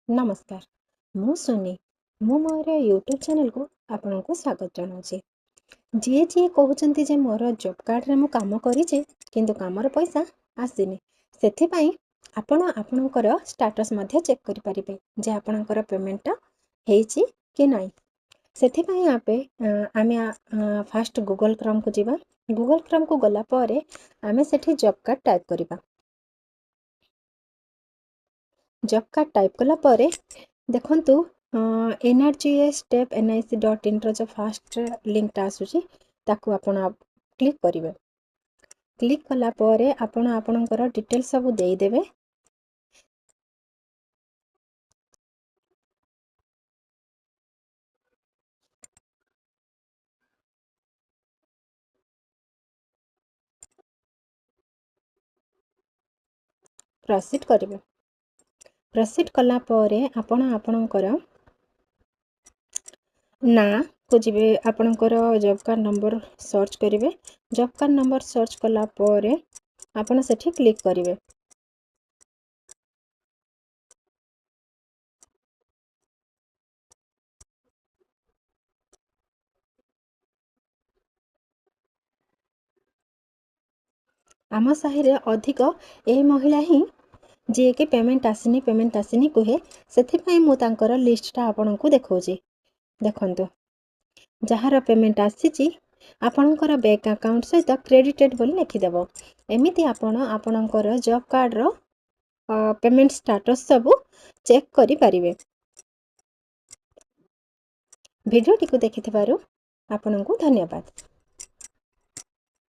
नमस्कार मु सोनी मु मोर यूट्यूब चैनल को आपण को स्वागत जनाऊे जी जी कहते जे मोर जॉब कार्ड रे मु काम करिजे किंतु कामर पैसा आसीनी से आपण आपणकर स्टेटस मध्य चेक करि परिबे जे आपणकर पेमेंट हेची कि नाही सेथिपई आपे आमे फास्ट गूगल क्रोम को जीवा गूगल क्रोम को गला पारे आमे सेठी जॉब कार्ड टाइप करिबा जॉब कार्ड टाइप कला पारे देखंतु nrgs.nic.in रो जो फास्ट लिंक आसुची ताकू आपण क्लिक करिवे क्लिक कला पारे आपण आपणकर डिटेल सब देई देबे प्रोसीड करिवे प्रोसीड कला पारे आपण आपणकर ना को जीवे आपणकर जॉब कार्ड नंबर सर्च करिवे जॉब कार्ड नंबर सर्च कला पारे आपण सेठी क्लिक करिवे आम साहि रे अधिक ए महिला ही जे के पेमेंट आसीनी कहे से मु तांकर लिस्टटा आपण को देखौची देखंतु जहार पेमेंट आसीची आपणकर बैंक अकाउंट सहित क्रेडिटेड बोली लिखिदेव एमिति आपण आपणकर जॉब कार्ड रो पेमेंट स्टेटस सब चेक करि परिवे वीडियो टिको देखिथिबारु आपणको धन्यवाद।